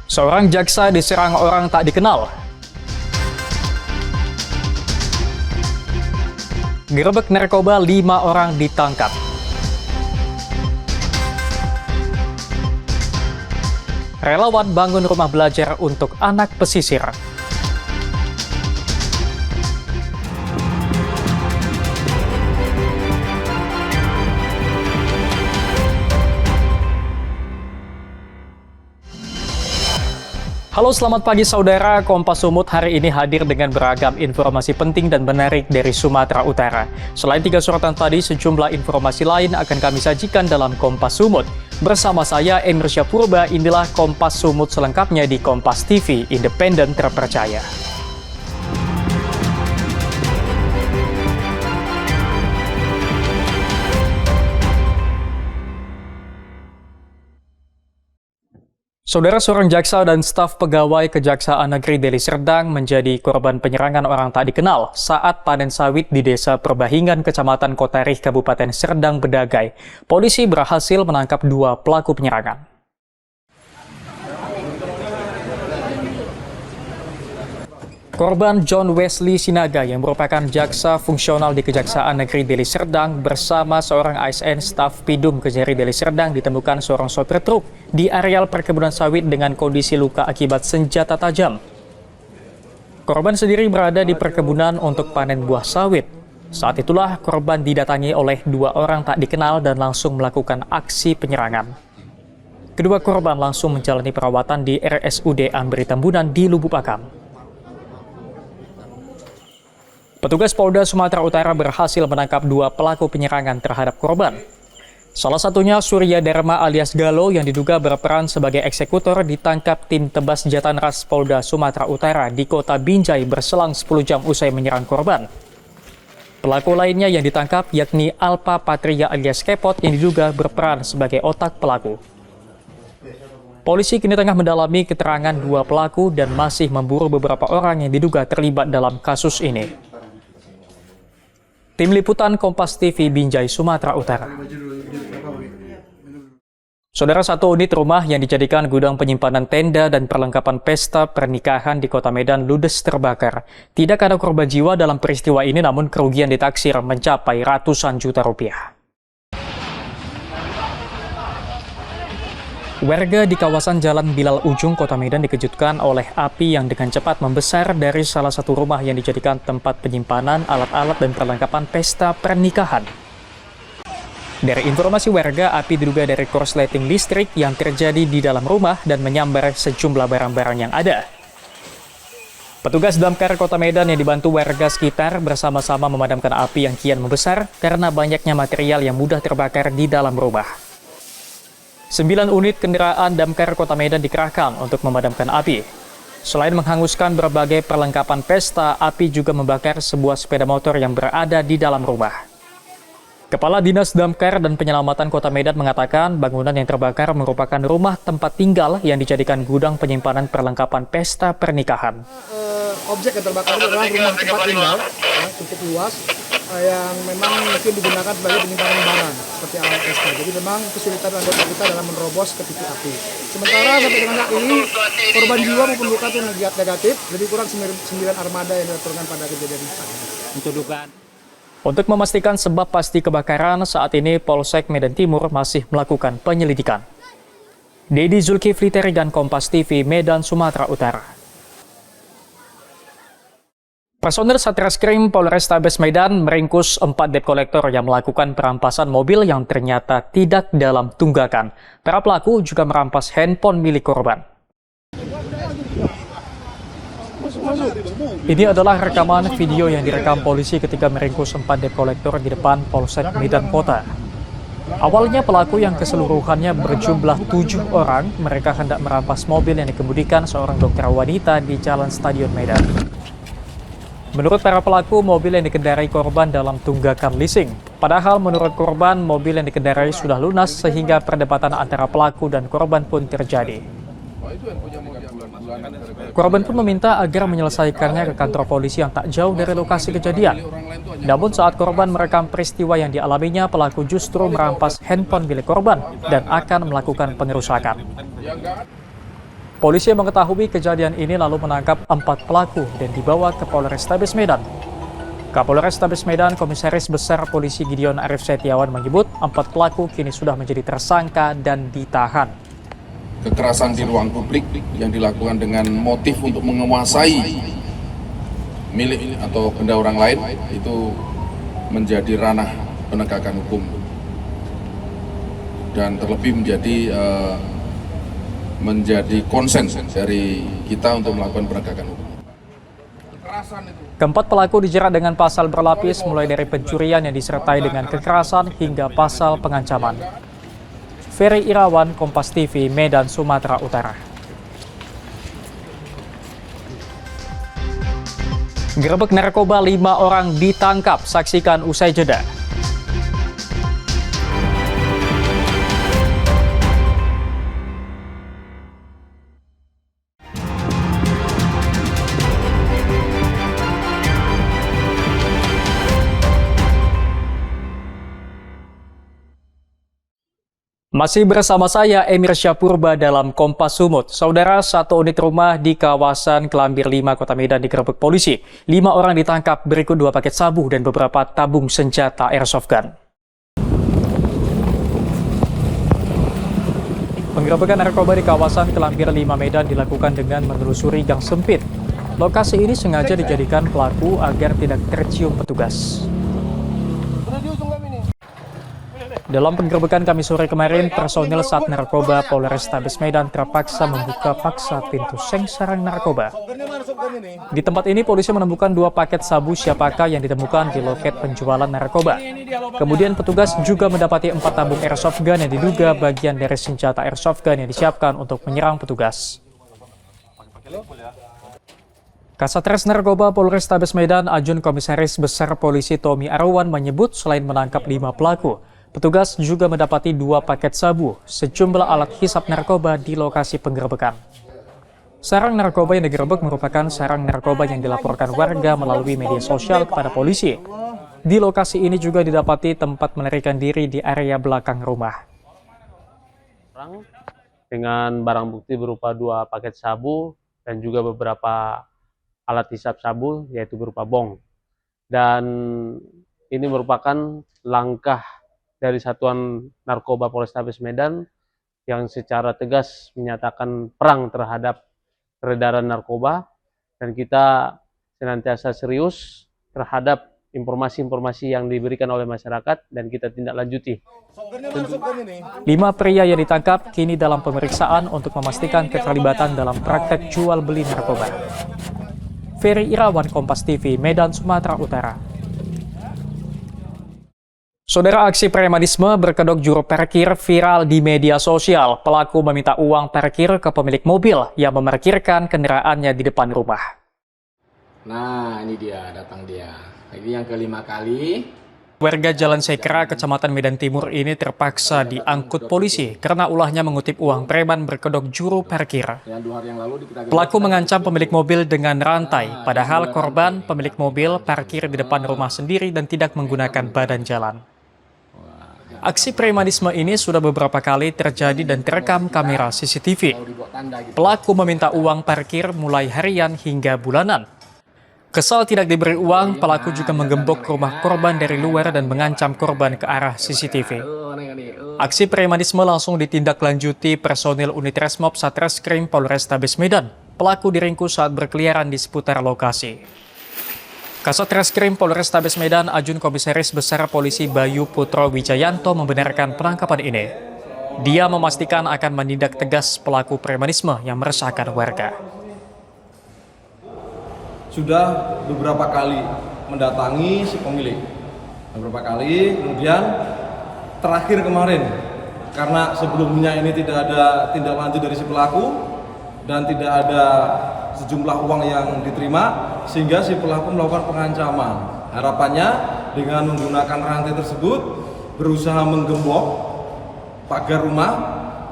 Seorang jaksa diserang orang tak dikenal. Gerebek narkoba, 5 orang ditangkap. Relawan bangun rumah belajar untuk anak pesisir. Halo, selamat pagi saudara. Kompas Sumut hari ini hadir dengan beragam informasi penting dan menarik dari Sumatera Utara. Selain 3 sorotan tadi, sejumlah informasi lain akan kami sajikan dalam Kompas Sumut. Bersama saya, Emir Purba, inilah Kompas Sumut selengkapnya di Kompas TV, independen terpercaya. Saudara, seorang jaksa dan staf pegawai Kejaksaan Negeri Deli Serdang menjadi korban penyerangan orang tak dikenal saat panen sawit di Desa Perbahingan, Kecamatan Kotarih, Kabupaten Serdang Bedagai. Polisi berhasil menangkap 2 pelaku penyerangan. Korban John Wesley Sinaga yang merupakan jaksa fungsional di Kejaksaan Negeri Deli Serdang bersama seorang ASN staf Pidum Kejari Deli Serdang ditemukan seorang sopir truk di areal perkebunan sawit dengan kondisi luka akibat senjata tajam. Korban sendiri berada di perkebunan untuk panen buah sawit. Saat itulah korban didatangi oleh 2 orang tak dikenal dan langsung melakukan aksi penyerangan. Kedua korban langsung menjalani perawatan di RSUD Ambri Tambunan di Lubuk Pakam. Petugas Polda Sumatera Utara berhasil menangkap 2 pelaku penyerangan terhadap korban. Salah satunya Surya Dharma alias Galo yang diduga berperan sebagai eksekutor ditangkap tim Tebas Jatanras Polda Sumatera Utara di Kota Binjai berselang 10 jam usai menyerang korban. Pelaku lainnya yang ditangkap yakni Alpa Patria alias Kepot yang diduga berperan sebagai otak pelaku. Polisi kini tengah mendalami keterangan 2 pelaku dan masih memburu beberapa orang yang diduga terlibat dalam kasus ini. Tim Liputan Kompas TV Binjai, Sumatera Utara. Saudara, 1 unit rumah yang dijadikan gudang penyimpanan tenda dan perlengkapan pesta pernikahan di Kota Medan ludes terbakar. Tidak ada korban jiwa dalam peristiwa ini, namun kerugian ditaksir mencapai ratusan juta rupiah. Warga di kawasan Jalan Bilal Ujung, Kota Medan dikejutkan oleh api yang dengan cepat membesar dari salah satu rumah yang dijadikan tempat penyimpanan alat-alat dan perlengkapan pesta pernikahan. Dari informasi warga, api diduga dari korsleting listrik yang terjadi di dalam rumah dan menyambar sejumlah barang-barang yang ada. Petugas damkar Kota Medan yang dibantu warga sekitar bersama-sama memadamkan api yang kian membesar karena banyaknya material yang mudah terbakar di dalam rumah. 9 unit kendaraan damkar Kota Medan dikerahkan untuk memadamkan api. Selain menghanguskan berbagai perlengkapan pesta, api juga membakar sebuah sepeda motor yang berada di dalam rumah. Kepala Dinas Damkar dan Penyelamatan Kota Medan mengatakan bangunan yang terbakar merupakan rumah tempat tinggal yang dijadikan gudang penyimpanan perlengkapan pesta pernikahan. Objek yang terbakar itu adalah rumah tempat tinggal, cukup luas, yang memang mungkin digunakan sebagai penyimpanan barang seperti alat pesta. Jadi memang kesulitan anggota kita dalam menerobos ke titik api. Sementara sampai dengan saat ini korban jiwa maupun luka itu negatif, jadi kurang 9 armada yang dilaporkan pada kejadian ini. Untuk memastikan sebab pasti kebakaran, saat ini Polsek Medan Timur masih melakukan penyelidikan. Dedi Zulkifli Terigan, Kompas TV, Medan, Sumatera Utara. Personel Satreskrim Polrestabes Medan meringkus 4 debt kolektor yang melakukan perampasan mobil yang ternyata tidak dalam tunggakan. Para pelaku juga merampas handphone milik korban. Ini adalah rekaman video yang direkam polisi ketika meringkus 4 debt kolektor di depan Polsek Medan Kota. Awalnya pelaku yang keseluruhannya berjumlah 7 orang, mereka hendak merampas mobil yang dikemudikan seorang dokter wanita di Jalan Stadion Medan. Menurut para pelaku, mobil yang dikendarai korban dalam tunggakan leasing. Padahal menurut korban, mobil yang dikendarai sudah lunas sehingga perdebatan antara pelaku dan korban pun terjadi. Korban pun meminta agar menyelesaikannya ke kantor polisi yang tak jauh dari lokasi kejadian. Namun saat korban merekam peristiwa yang dialaminya, pelaku justru merampas handphone milik korban dan akan melakukan pengerusakan. Polisi yang mengetahui kejadian ini lalu menangkap 4 pelaku dan dibawa ke Polrestabes Medan. Kapolrestabes Medan, Komisaris Besar Polisi Gideon Arif Setiawan menyebut 4 pelaku kini sudah menjadi tersangka dan ditahan. Kekerasan di ruang publik yang dilakukan dengan motif untuk menguasai milik atau benda orang lain itu menjadi ranah penegakan hukum dan terlebih menjadi konsen dari kita untuk melakukan penegakan hukum. Keempat pelaku dijerat dengan pasal berlapis mulai dari pencurian yang disertai dengan kekerasan hingga pasal pengancaman. Ferry Irawan, Kompas TV, Medan, Sumatera Utara. Gerebek narkoba 5 orang ditangkap, saksikan usai jeda. Masih bersama saya, Emir Syapurba dalam Kompas Sumut. Saudara, satu unit rumah di kawasan Kelambir 5, Kota Medan digerebek polisi. 5 orang ditangkap, berikut 2 paket sabu dan beberapa tabung senjata airsoft gun. Penggerebekan narkoba di kawasan Kelambir 5 Medan dilakukan dengan menelusuri gang sempit. Lokasi ini sengaja dijadikan pelaku agar tidak tercium petugas. Dalam penggerebekan Kamis sore kemarin, personil Sat Narkoba Polrestabes Medan terpaksa membuka paksa pintu seng sarang narkoba. Di tempat ini, polisi menemukan 2 paket sabu siapaka yang ditemukan di loket penjualan narkoba. Kemudian petugas juga mendapati 4 tabung airsoft gun yang diduga bagian dari senjata airsoft gun yang disiapkan untuk menyerang petugas. Kasatres Narkoba Polrestabes Medan, Ajun Komisaris Besar Polisi Tommy Arwan menyebut selain menangkap 5 pelaku, petugas juga mendapati 2 paket sabu, sejumlah alat hisap narkoba di lokasi penggerebekan. Sarang narkoba yang digerebek merupakan sarang narkoba yang dilaporkan warga melalui media sosial kepada polisi. Di lokasi ini juga didapati tempat melarikan diri di area belakang rumah. Dengan barang bukti berupa 2 paket sabu dan juga beberapa alat hisap sabu, yaitu berupa bong. Dan ini merupakan langkah dari Satuan Narkoba Polrestabes Medan yang secara tegas menyatakan perang terhadap peredaran narkoba, dan kita senantiasa serius terhadap informasi-informasi yang diberikan oleh masyarakat dan kita tindak lanjuti. 5 pria yang ditangkap kini dalam pemeriksaan untuk memastikan keterlibatan dalam praktek jual beli narkoba. Ferry Irawan, Kompas TV, Medan, Sumatera Utara. Saudara, aksi premanisme berkedok juru parkir viral di media sosial. Pelaku meminta uang parkir ke pemilik mobil yang memarkirkan kendaraannya di depan rumah. Nah, ini dia, datang dia. Ini yang kelima kali. Warga Jalan Sekra, Kecamatan Medan Timur ini terpaksa diangkut polisi karena ulahnya mengutip uang preman berkedok juru parkir. Pelaku mengancam pemilik mobil dengan rantai, padahal korban pemilik mobil parkir di depan rumah sendiri dan tidak menggunakan badan jalan. Aksi premanisme ini sudah beberapa kali terjadi dan terekam kamera CCTV. Pelaku meminta uang parkir mulai harian hingga bulanan. Kesal tidak diberi uang, pelaku juga menggembok rumah korban dari luar dan mengancam korban ke arah CCTV. Aksi premanisme langsung ditindaklanjuti personil unit Resmob Satreskrim Polrestabes Medan. Pelaku diringkus saat berkeliaran di seputar lokasi. Kasat Reskrim Polrestabes Medan, Ajun Komisaris Besar Polisi Bayu Putro Wijayanto membenarkan penangkapan ini. Dia memastikan akan menindak tegas pelaku premanisme yang meresahkan warga. Sudah beberapa kali mendatangi si pemilik, beberapa kali, kemudian terakhir kemarin, karena sebelumnya ini tidak ada tindak lanjut dari si pelaku dan tidak ada sejumlah uang yang diterima, sehingga si pelaku melakukan pengancaman. Harapannya dengan menggunakan rantai tersebut berusaha menggembok pagar rumah,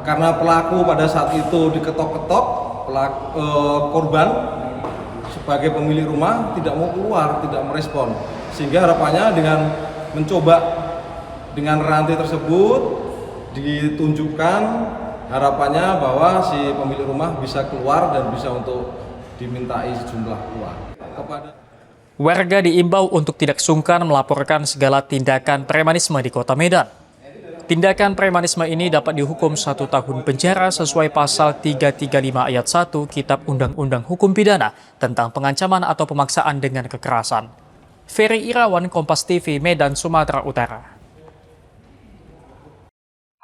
karena pelaku pada saat itu diketok-ketok, korban sebagai pemilik rumah tidak mau keluar, tidak merespon, sehingga harapannya dengan mencoba dengan rantai tersebut ditunjukkan Harapannya bahwa si pemilik rumah bisa keluar dan bisa untuk dimintai sejumlah uang. Warga diimbau untuk tidak sungkan melaporkan segala tindakan premanisme di Kota Medan. Tindakan premanisme ini dapat dihukum 1 tahun penjara sesuai pasal 335 ayat 1 Kitab Undang-Undang Hukum Pidana tentang pengancaman atau pemaksaan dengan kekerasan. Ferry Irawan, Kompas TV, Medan, Sumatera Utara.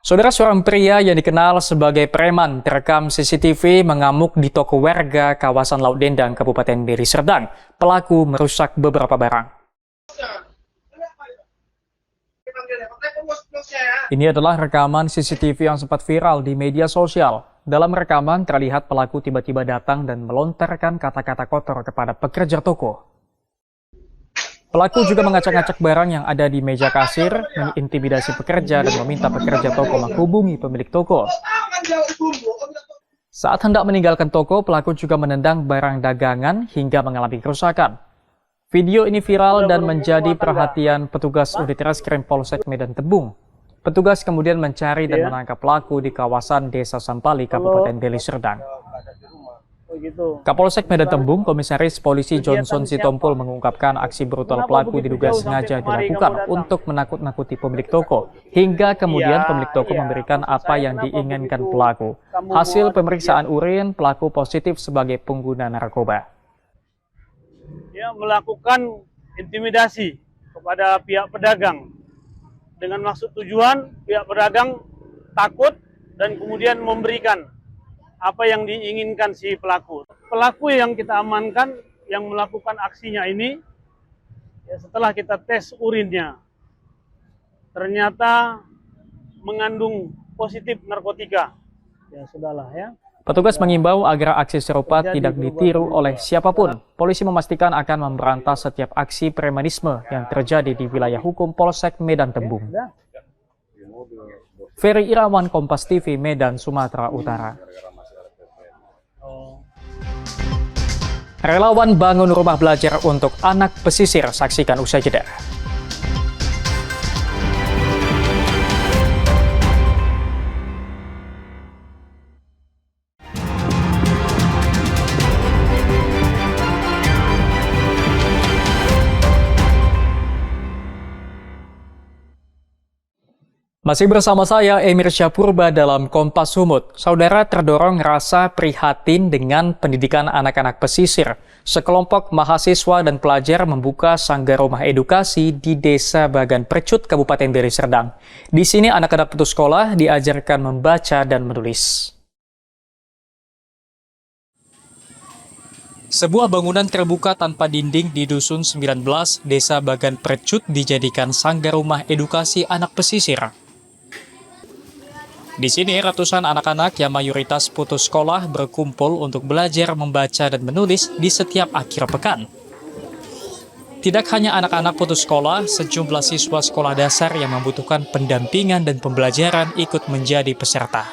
Saudara, seorang pria yang dikenal sebagai preman terekam CCTV mengamuk di toko warga kawasan Laut Dendang, Kabupaten Deli Serdang. Pelaku merusak beberapa barang. Ini adalah rekaman CCTV yang sempat viral di media sosial. Dalam rekaman terlihat pelaku tiba-tiba datang dan melontarkan kata-kata kotor kepada pekerja toko. Pelaku juga mengacak-acak barang yang ada di meja kasir, mengintimidasi pekerja dan meminta pekerja toko menghubungi pemilik toko. Saat hendak meninggalkan toko, pelaku juga menendang barang dagangan hingga mengalami kerusakan. Video ini viral dan menjadi perhatian petugas unit reskrim Polsek Medan Tembung. Petugas kemudian mencari dan menangkap pelaku di kawasan Desa Sampali, Kabupaten Deli Serdang. Kapolsek Medan Tembung, Komisaris Polisi Johnson Sitompul mengungkapkan aksi brutal pelaku diduga sengaja dilakukan untuk menakut-nakuti pemilik toko, hingga kemudian pemilik toko memberikan apa yang diinginkan pelaku. Hasil pemeriksaan urin, pelaku positif sebagai pengguna narkoba. Dia melakukan intimidasi kepada pihak pedagang dengan maksud tujuan pihak pedagang takut dan kemudian memberikan apa yang diinginkan si pelaku. Pelaku yang kita amankan yang melakukan aksinya ini, ya setelah kita tes urinnya, ternyata mengandung positif narkotika. Ya sudahlah ya. Petugas mengimbau agar aksi serupa tidak ditiru oleh siapapun. Polisi memastikan akan memberantas setiap aksi premanisme yang terjadi di wilayah hukum Polsek Medan Tembung. Ferry Irawan, Kompas TV, Medan, Sumatera Utara. Relawan bangun rumah belajar untuk anak pesisir. Saksikan usai jeda. Masih bersama saya, Emir Syapurba dalam Kompas Sumut. Saudara, terdorong rasa prihatin dengan pendidikan anak-anak pesisir. Sekelompok mahasiswa dan pelajar membuka sanggar rumah edukasi di Desa Bagan Percut, Kabupaten Deli Serdang. Di sini anak-anak putus sekolah diajarkan membaca dan menulis. Sebuah bangunan terbuka tanpa dinding di Dusun 19, Desa Bagan Percut dijadikan sanggar rumah edukasi anak pesisir. Di sini, ratusan anak-anak yang mayoritas putus sekolah berkumpul untuk belajar membaca dan menulis di setiap akhir pekan. Tidak hanya anak-anak putus sekolah, sejumlah siswa sekolah dasar yang membutuhkan pendampingan dan pembelajaran ikut menjadi peserta.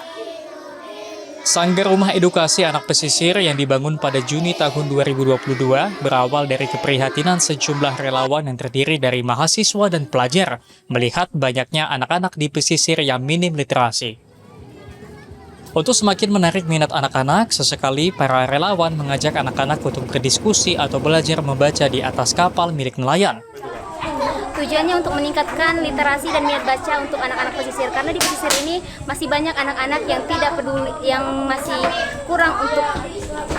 Sanggar Rumah Edukasi Anak Pesisir yang dibangun pada Juni tahun 2022 berawal dari keprihatinan sejumlah relawan yang terdiri dari mahasiswa dan pelajar melihat banyaknya anak-anak di pesisir yang minim literasi. Untuk semakin menarik minat anak-anak, sesekali para relawan mengajak anak-anak untuk berdiskusi atau belajar membaca di atas kapal milik nelayan. Tujuannya untuk meningkatkan literasi dan minat baca untuk anak-anak pesisir, karena di pesisir ini masih banyak anak-anak yang tidak peduli, yang masih kurang untuk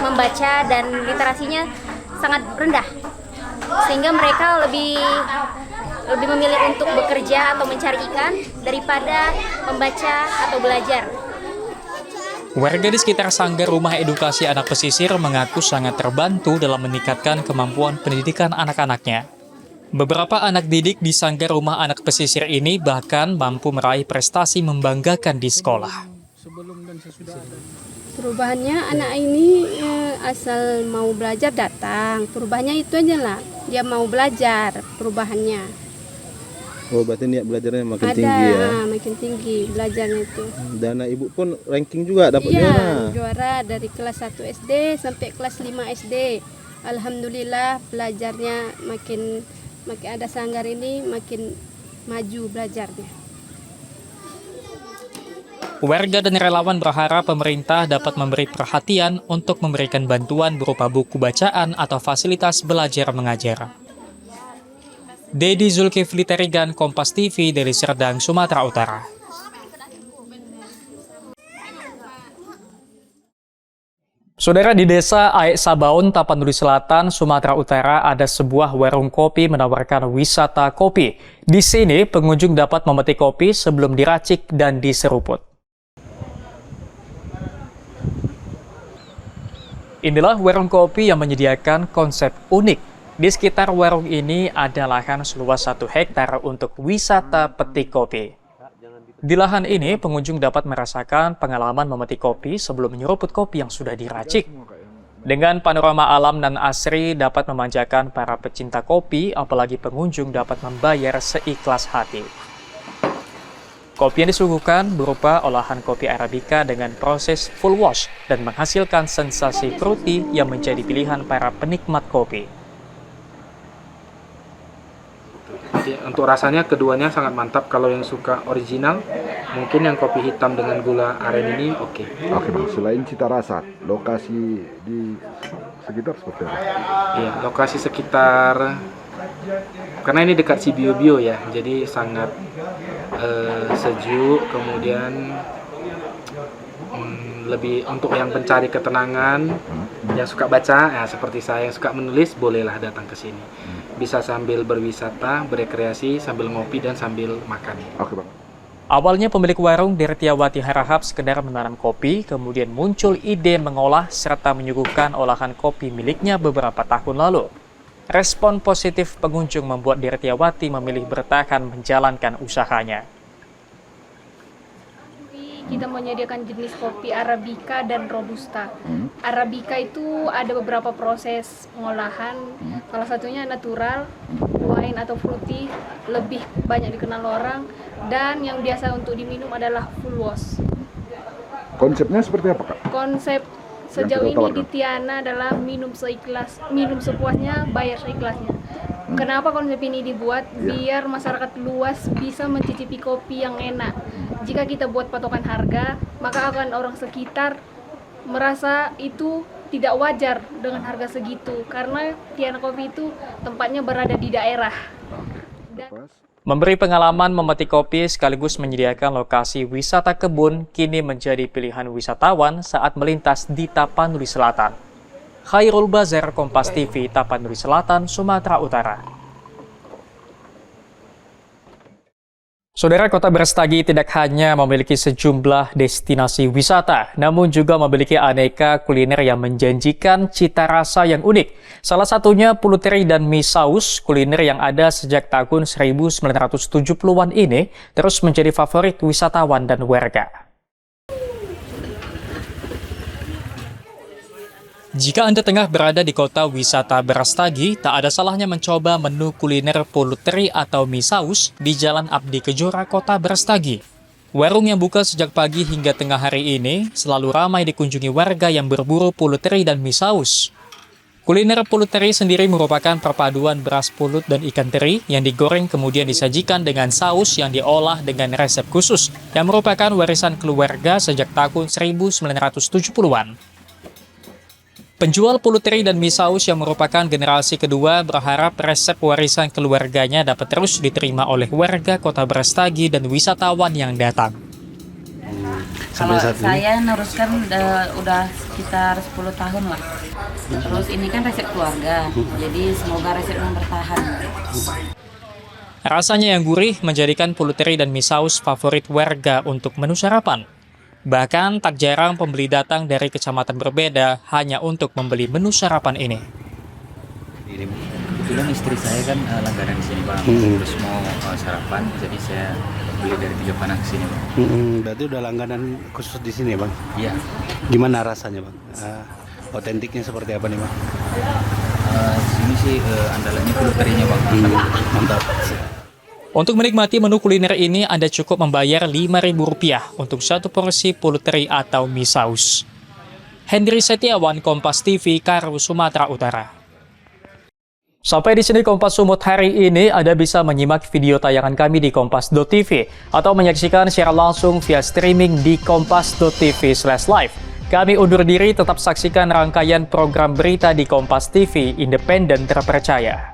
membaca dan literasinya sangat rendah, sehingga mereka lebih memilih untuk bekerja atau mencari ikan daripada membaca atau belajar. Warga di sekitar Sanggar Rumah Edukasi Anak Pesisir mengaku sangat terbantu dalam meningkatkan kemampuan pendidikan anak-anaknya. Beberapa anak didik di Sanggar Rumah Anak Pesisir ini bahkan mampu meraih prestasi membanggakan di sekolah. Perubahannya anak ini asal mau belajar datang. Perubahannya itu aja lah, dia mau belajar perubahannya. Oh, berarti niat belajarnya makin tinggi ya? Makin tinggi belajarnya itu. Dan ibu pun ranking juga dapat juara dari kelas 1 SD sampai kelas 5 SD. Alhamdulillah belajarnya makin ada sanggar ini makin maju belajarnya. Warga dan relawan berharap pemerintah dapat memberi perhatian untuk memberikan bantuan berupa buku bacaan atau fasilitas belajar mengajar. Dedi Zulkifli Terigan, Kompas TV dari Serdang, Sumatera Utara. Saudara, di desa Aek Sabaun, Tapanuli Selatan, Sumatera Utara ada sebuah warung kopi menawarkan wisata kopi. Di sini pengunjung dapat memetik kopi sebelum diracik dan diseruput. Inilah warung kopi yang menyediakan konsep unik. Di sekitar warung ini ada lahan seluas 1 hektar untuk wisata petik kopi. Di lahan ini, pengunjung dapat merasakan pengalaman memetik kopi sebelum menyeruput kopi yang sudah diracik. Dengan panorama alam dan asri dapat memanjakan para pecinta kopi, apalagi pengunjung dapat membayar seikhlas hati. Kopi yang disuguhkan berupa olahan kopi Arabica dengan proses full wash dan menghasilkan sensasi fruity yang menjadi pilihan para penikmat kopi. Jadi untuk rasanya keduanya sangat mantap. Kalau yang suka original, mungkin yang kopi hitam dengan gula aren ini oke. Oke Bang, selain cita rasa, lokasi di sekitar seperti apa? Iya, lokasi sekitar, karena ini dekat Sibio-bio ya, jadi sangat sejuk, kemudian lebih untuk yang pencari ketenangan, yang suka baca, ya seperti saya yang suka menulis, bolehlah datang ke sini. Bisa sambil berwisata, berekreasi, sambil ngopi dan sambil makan. Oke Bang. Awalnya pemilik warung Dirtiawati harahap sekedar menanam kopi, kemudian muncul ide mengolah serta menyuguhkan olahan kopi miliknya beberapa tahun lalu. Respon positif pengunjung membuat Dirtiawati memilih bertahan menjalankan usahanya. Kita menyediakan jenis kopi Arabica dan Robusta. Arabica itu ada beberapa proses pengolahan, salah satunya natural, wine atau fruity, lebih banyak dikenal orang, dan yang biasa untuk diminum adalah full wash. Konsepnya seperti apa Kak? Konsep sejauh ini di Tiana adalah minum seikhlas, minum sepuasnya, bayar seikhlasnya. Kenapa konsep ini dibuat? Biar masyarakat luas bisa mencicipi kopi yang enak. Jika kita buat patokan harga, maka akan orang sekitar merasa itu tidak wajar dengan harga segitu. Karena Tiana Kopi itu tempatnya berada di daerah. Memberi pengalaman memetik kopi sekaligus menyediakan lokasi wisata kebun kini menjadi pilihan wisatawan saat melintas di Tapanuli Selatan. Khairul Bazar, Kompas TV, Tapanuli Selatan, Sumatera Utara. Saudara, Kota Brastagi tidak hanya memiliki sejumlah destinasi wisata, namun juga memiliki aneka kuliner yang menjanjikan cita rasa yang unik. Salah satunya pulut teri dan mie saus, kuliner yang ada sejak tahun 1970-an ini terus menjadi favorit wisatawan dan warga. Jika Anda tengah berada di kota wisata Brastagi, tak ada salahnya mencoba menu kuliner pulut teri atau mie saus di Jalan Abdi Kejora, Kota Brastagi. Warung yang buka sejak pagi hingga tengah hari ini selalu ramai dikunjungi warga yang berburu pulut teri dan mie saus. Kuliner pulut teri sendiri merupakan perpaduan beras pulut dan ikan teri yang digoreng kemudian disajikan dengan saus yang diolah dengan resep khusus yang merupakan warisan keluarga sejak tahun 1970-an. Penjual pulut teri dan mie saus yang merupakan generasi kedua berharap resep warisan keluarganya dapat terus diterima oleh warga Kota Brastagi dan wisatawan yang datang. Kalau saya neruskan udah sekitar 10 tahun lah. Terus ini kan resep keluarga, jadi semoga resepnya bertahan. Rasanya yang gurih menjadikan pulut teri dan mie saus favorit warga untuk menu sarapan. Bahkan tak jarang pembeli datang dari kecamatan berbeda hanya untuk membeli menu sarapan ini. Kebetulan istri saya kan langganan di sini Bang, terus mau sarapan, jadi saya beli dari Tiga Panah ke sini Bang. Berarti udah langganan khusus di sini Bang? Iya. Gimana rasanya Bang? Otentiknya seperti apa nih Bang? Sini sih andalannya pulut terinya Bang. Mantap. Untuk menikmati menu kuliner ini, Anda cukup membayar Rp5.000 untuk satu porsi pulut teri atau mie saus. Hendri Setiawan, Kompas TV, Karu, Sumatera Utara. Sampai di sini Kompas Sumut hari ini. Anda bisa menyimak video tayangan kami di kompas.tv atau menyaksikan secara langsung via streaming di kompas.tv/live. Kami undur diri, tetap saksikan rangkaian program berita di Kompas TV, independen terpercaya.